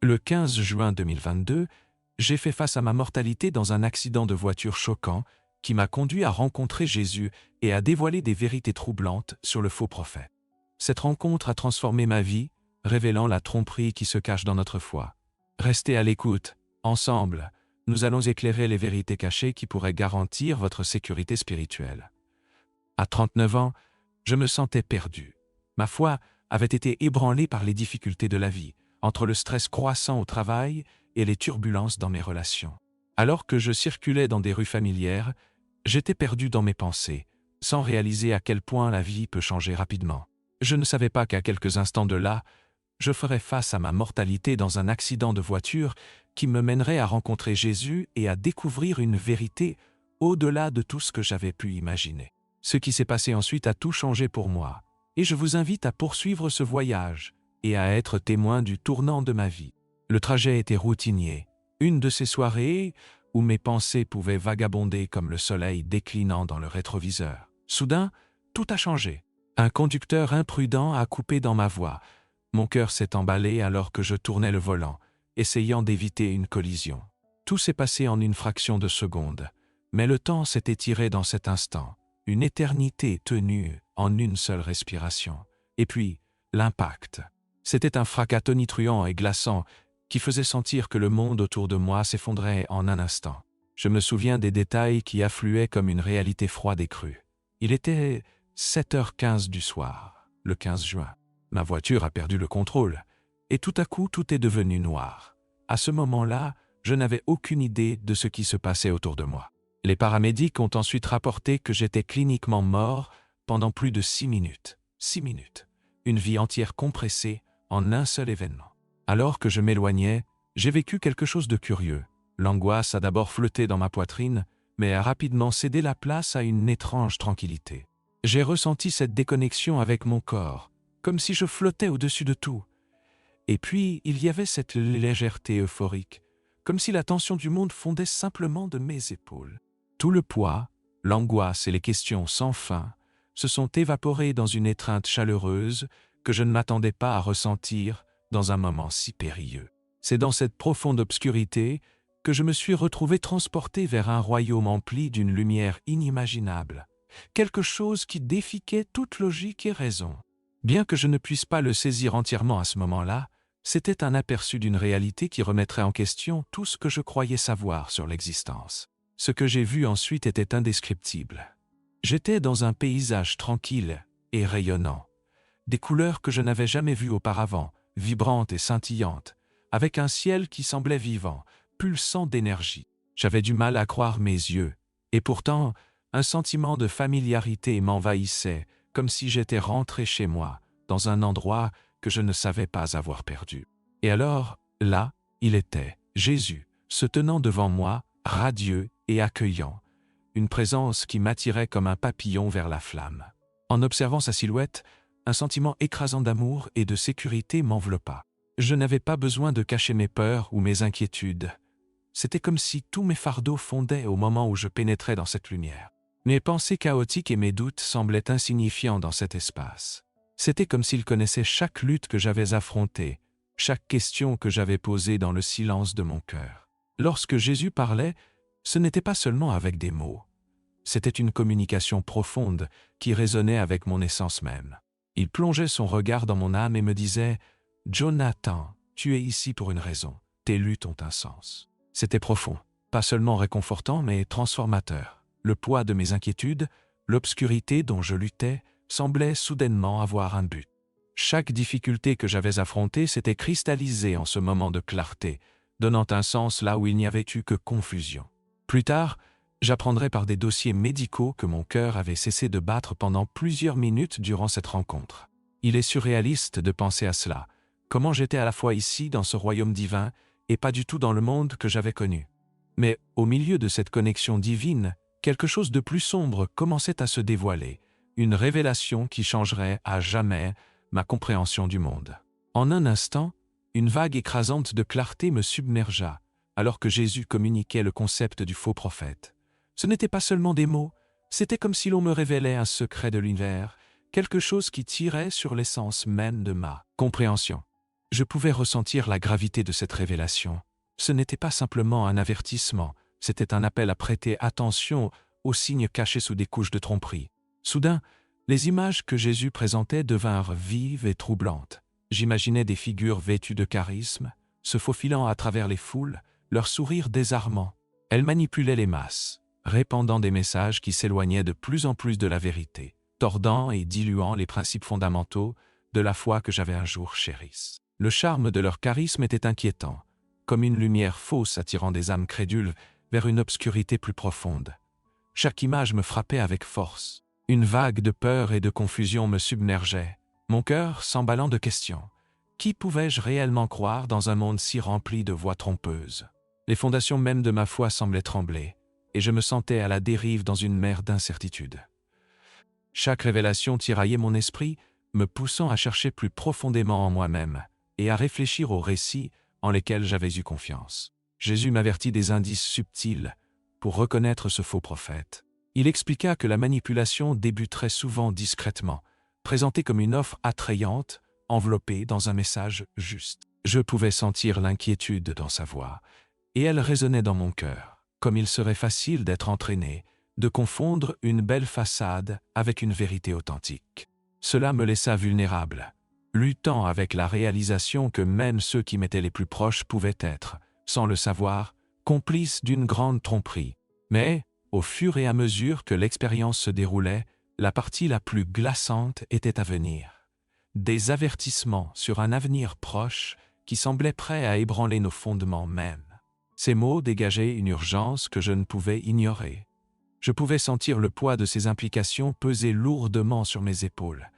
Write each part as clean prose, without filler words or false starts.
Le 15 juin 2022, j'ai fait face à ma mortalité dans un accident de voiture choquant qui m'a conduit à rencontrer Jésus et à dévoiler des vérités troublantes sur le faux prophète. Cette rencontre a transformé ma vie, révélant la tromperie qui se cache dans notre foi. Restez à l'écoute. Ensemble, nous allons éclairer les vérités cachées qui pourraient garantir votre sécurité spirituelle. À 39 ans, je me sentais perdu. Ma foi avait été ébranlée par les difficultés de la vie, entre le stress croissant au travail et les turbulences dans mes relations. Alors que je circulais dans des rues familières, j'étais perdu dans mes pensées, sans réaliser à quel point la vie peut changer rapidement. Je ne savais pas qu'à quelques instants de là, je ferais face à ma mortalité dans un accident de voiture qui me mènerait à rencontrer Jésus et à découvrir une vérité au-delà de tout ce que j'avais pu imaginer. Ce qui s'est passé ensuite a tout changé pour moi, et je vous invite à poursuivre ce voyage et à être témoin du tournant de ma vie. Le trajet était routinier, une de ces soirées où mes pensées pouvaient vagabonder comme le soleil déclinant dans le rétroviseur. Soudain, tout a changé. Un conducteur imprudent a coupé dans ma voie. Mon cœur s'est emballé alors que je tournais le volant, essayant d'éviter une collision. Tout s'est passé en une fraction de seconde, mais le temps s'est étiré dans cet instant, une éternité tenue en une seule respiration. Et puis, l'impact. C'était un fracas tonitruant et glaçant qui faisait sentir que le monde autour de moi s'effondrait en un instant. Je me souviens des détails qui affluaient comme une réalité froide et crue. Il était 7h15 du soir, le 15 juin. Ma voiture a perdu le contrôle, et tout à coup tout est devenu noir. À ce moment-là, je n'avais aucune idée de ce qui se passait autour de moi. Les paramédics ont ensuite rapporté que j'étais cliniquement mort pendant plus de 6 minutes. 6 minutes. Une vie entière compressée en un seul événement. Alors que je m'éloignais, j'ai vécu quelque chose de curieux. L'angoisse a d'abord flotté dans ma poitrine, mais a rapidement cédé la place à une étrange tranquillité. J'ai ressenti cette déconnexion avec mon corps, comme si je flottais au-dessus de tout. Et puis, il y avait cette légèreté euphorique, comme si la tension du monde fondait simplement de mes épaules. Tout le poids, l'angoisse et les questions sans fin se sont évaporés dans une étreinte chaleureuse que je ne m'attendais pas à ressentir dans un moment si périlleux. C'est dans cette profonde obscurité que je me suis retrouvé transporté vers un royaume empli d'une lumière inimaginable, quelque chose qui défiait toute logique et raison. Bien que je ne puisse pas le saisir entièrement à ce moment-là, c'était un aperçu d'une réalité qui remettrait en question tout ce que je croyais savoir sur l'existence. Ce que j'ai vu ensuite était indescriptible. J'étais dans un paysage tranquille et rayonnant, des couleurs que je n'avais jamais vues auparavant, vibrantes et scintillantes, avec un ciel qui semblait vivant, pulsant d'énergie. J'avais du mal à croire mes yeux, et pourtant, un sentiment de familiarité m'envahissait, comme si j'étais rentré chez moi, dans un endroit que je ne savais pas avoir perdu. Et alors, là, il était, Jésus, se tenant devant moi, radieux et accueillant, une présence qui m'attirait comme un papillon vers la flamme. En observant sa silhouette, un sentiment écrasant d'amour et de sécurité m'enveloppa. Je n'avais pas besoin de cacher mes peurs ou mes inquiétudes. C'était comme si tous mes fardeaux fondaient au moment où je pénétrais dans cette lumière. Mes pensées chaotiques et mes doutes semblaient insignifiants dans cet espace. C'était comme s'il connaissait chaque lutte que j'avais affrontée, chaque question que j'avais posée dans le silence de mon cœur. Lorsque Jésus parlait, ce n'était pas seulement avec des mots. C'était une communication profonde qui résonnait avec mon essence même. Il plongeait son regard dans mon âme et me disait « Jonathan, tu es ici pour une raison. Tes luttes ont un sens. » C'était profond, pas seulement réconfortant, mais transformateur. Le poids de mes inquiétudes, l'obscurité dont je luttais, semblait soudainement avoir un but. Chaque difficulté que j'avais affrontée s'était cristallisée en ce moment de clarté, donnant un sens là où il n'y avait eu que confusion. Plus tard, j'apprendrai par des dossiers médicaux que mon cœur avait cessé de battre pendant plusieurs minutes durant cette rencontre. Il est surréaliste de penser à cela, comment j'étais à la fois ici dans ce royaume divin et pas du tout dans le monde que j'avais connu. Mais au milieu de cette connexion divine, quelque chose de plus sombre commençait à se dévoiler, une révélation qui changerait à jamais ma compréhension du monde. En un instant, une vague écrasante de clarté me submergea, alors que Jésus communiquait le concept du faux prophète. Ce n'était pas seulement des mots, c'était comme si l'on me révélait un secret de l'univers, quelque chose qui tirait sur l'essence même de ma compréhension. Je pouvais ressentir la gravité de cette révélation. Ce n'était pas simplement un avertissement, c'était un appel à prêter attention aux signes cachés sous des couches de tromperie. Soudain, les images que Jésus présentait devinrent vives et troublantes. J'imaginais des figures vêtues de charisme, se faufilant à travers les foules, leur sourire désarmant. Elles manipulaient les masses, répandant des messages qui s'éloignaient de plus en plus de la vérité, tordant et diluant les principes fondamentaux de la foi que j'avais un jour chérie. Le charme de leur charisme était inquiétant, comme une lumière fausse attirant des âmes crédules vers une obscurité plus profonde. Chaque image me frappait avec force. Une vague de peur et de confusion me submergeait, mon cœur s'emballant de questions. Qui pouvais-je réellement croire dans un monde si rempli de voix trompeuses? Les fondations même de ma foi semblaient trembler, et je me sentais à la dérive dans une mer d'incertitude. Chaque révélation tiraillait mon esprit, me poussant à chercher plus profondément en moi-même et à réfléchir aux récits en lesquels j'avais eu confiance. Jésus m'avertit des indices subtils pour reconnaître ce faux prophète. Il expliqua que la manipulation débuterait souvent discrètement, présentée comme une offre attrayante, enveloppée dans un message juste. Je pouvais sentir l'inquiétude dans sa voix, et elle résonnait dans mon cœur, comme il serait facile d'être entraîné, de confondre une belle façade avec une vérité authentique. Cela me laissa vulnérable, luttant avec la réalisation que même ceux qui m'étaient les plus proches pouvaient être, sans le savoir, complices d'une grande tromperie. Mais, au fur et à mesure que l'expérience se déroulait, la partie la plus glaçante était à venir. Des avertissements sur un avenir proche qui semblait prêt à ébranler nos fondements mêmes. Ces mots dégageaient une urgence que je ne pouvais ignorer. Je pouvais sentir le poids de ces implications peser lourdement sur mes épaules,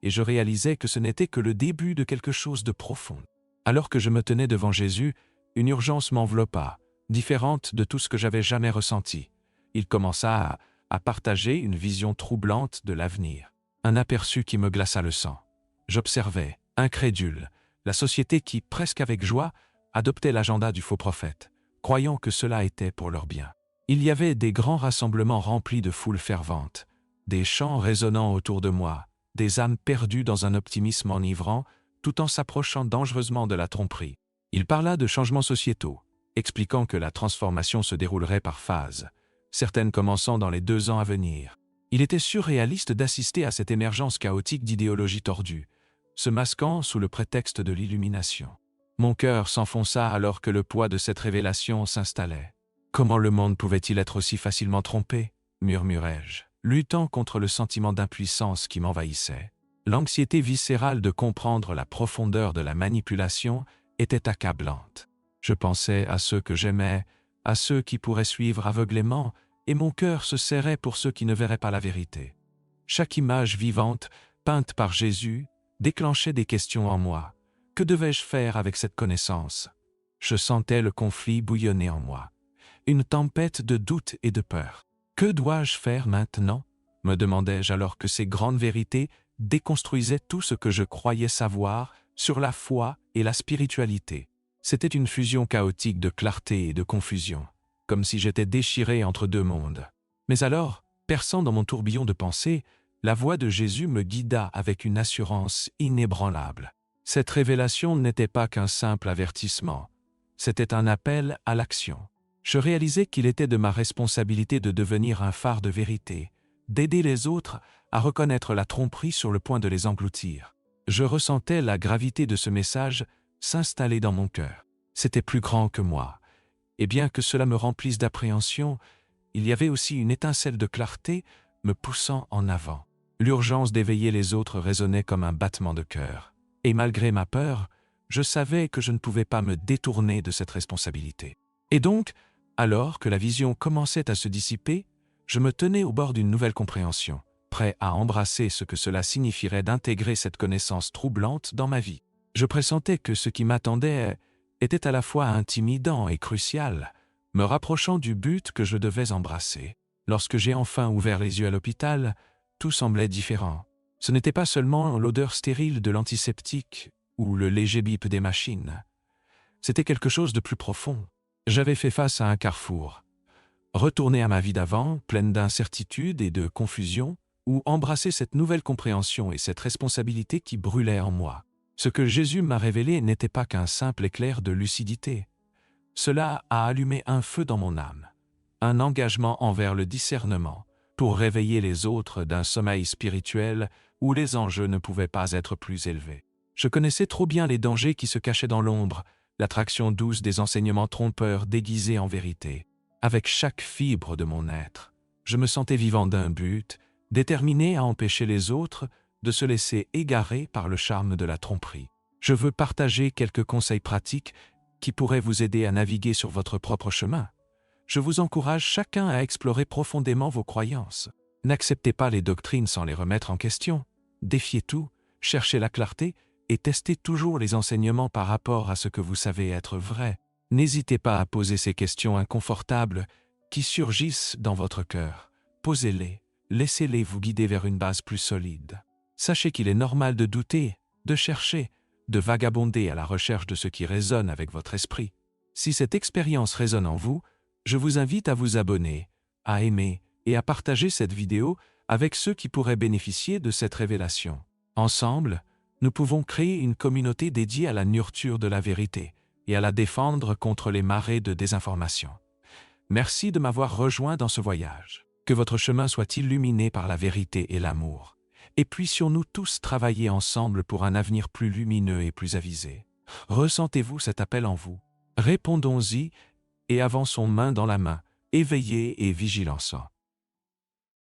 et je réalisais que ce n'était que le début de quelque chose de profond. Alors que je me tenais devant Jésus, une urgence m'enveloppa, différente de tout ce que j'avais jamais ressenti. Il commença à partager une vision troublante de l'avenir, un aperçu qui me glaça le sang. J'observais, incrédule, la société qui, presque avec joie, adoptait l'agenda du faux prophète, croyant que cela était pour leur bien. Il y avait des grands rassemblements remplis de foules ferventes, des chants résonnant autour de moi, des âmes perdues dans un optimisme enivrant, tout en s'approchant dangereusement de la tromperie. Il parla de changements sociétaux, expliquant que la transformation se déroulerait par phases, certaines commençant dans les 2 ans à venir. Il était surréaliste d'assister à cette émergence chaotique d'idéologies tordues, se masquant sous le prétexte de l'illumination. Mon cœur s'enfonça alors que le poids de cette révélation s'installait. Comment le monde pouvait-il être aussi facilement trompé? Murmurai-je, luttant contre le sentiment d'impuissance qui m'envahissait. L'anxiété viscérale de comprendre la profondeur de la manipulation était accablante. Je pensais à ceux que j'aimais, à ceux qui pourraient suivre aveuglément, et mon cœur se serrait pour ceux qui ne verraient pas la vérité. Chaque image vivante, peinte par Jésus, déclenchait des questions en moi. Que devais-je faire avec cette connaissance? Je sentais le conflit bouillonner en moi. Une tempête de doute et de peur. Que dois-je faire maintenant? Me demandais-je alors que ces grandes vérités déconstruisaient tout ce que je croyais savoir sur la foi et la spiritualité. C'était une fusion chaotique de clarté et de confusion, comme si j'étais déchiré entre 2 mondes. Mais alors, perçant dans mon tourbillon de pensées, la voix de Jésus me guida avec une assurance inébranlable. Cette révélation n'était pas qu'un simple avertissement, c'était un appel à l'action. Je réalisais qu'il était de ma responsabilité de devenir un phare de vérité, d'aider les autres à reconnaître la tromperie sur le point de les engloutir. Je ressentais la gravité de ce message s'installer dans mon cœur. C'était plus grand que moi, et bien que cela me remplisse d'appréhension, il y avait aussi une étincelle de clarté me poussant en avant. L'urgence d'éveiller les autres résonnait comme un battement de cœur, et malgré ma peur, je savais que je ne pouvais pas me détourner de cette responsabilité. Et donc, alors que la vision commençait à se dissiper, je me tenais au bord d'une nouvelle compréhension, prêt à embrasser ce que cela signifierait d'intégrer cette connaissance troublante dans ma vie. Je pressentais que ce qui m'attendait était à la fois intimidant et crucial, me rapprochant du but que je devais embrasser. Lorsque j'ai enfin ouvert les yeux à l'hôpital, tout semblait différent. Ce n'était pas seulement l'odeur stérile de l'antiseptique ou le léger bip des machines. C'était quelque chose de plus profond. J'avais fait face à un carrefour. Retourner à ma vie d'avant, pleine d'incertitude et de confusion, ou embrasser cette nouvelle compréhension et cette responsabilité qui brûlaient en moi. Ce que Jésus m'a révélé n'était pas qu'un simple éclair de lucidité. Cela a allumé un feu dans mon âme, un engagement envers le discernement, pour réveiller les autres d'un sommeil spirituel où les enjeux ne pouvaient pas être plus élevés. Je connaissais trop bien les dangers qui se cachaient dans l'ombre, l'attraction douce des enseignements trompeurs déguisés en vérité. Avec chaque fibre de mon être, je me sentais vivant d'un but, déterminé à empêcher les autres de se laisser égarer par le charme de la tromperie. Je veux partager quelques conseils pratiques qui pourraient vous aider à naviguer sur votre propre chemin. Je vous encourage chacun à explorer profondément vos croyances. N'acceptez pas les doctrines sans les remettre en question. Défiez tout, cherchez la clarté et testez toujours les enseignements par rapport à ce que vous savez être vrai. N'hésitez pas à poser ces questions inconfortables qui surgissent dans votre cœur. Posez-les, laissez-les vous guider vers une base plus solide. Sachez qu'il est normal de douter, de chercher, de vagabonder à la recherche de ce qui résonne avec votre esprit. Si cette expérience résonne en vous, je vous invite à vous abonner, à aimer et à partager cette vidéo avec ceux qui pourraient bénéficier de cette révélation. Ensemble, nous pouvons créer une communauté dédiée à la nurture de la vérité et à la défendre contre les marées de désinformation. Merci de m'avoir rejoint dans ce voyage. Que votre chemin soit illuminé par la vérité et l'amour. Et puissions-nous tous travailler ensemble pour un avenir plus lumineux et plus avisé. Ressentez-vous cet appel en vous? Répondons-y et avançons main dans la main, éveillés et vigilants.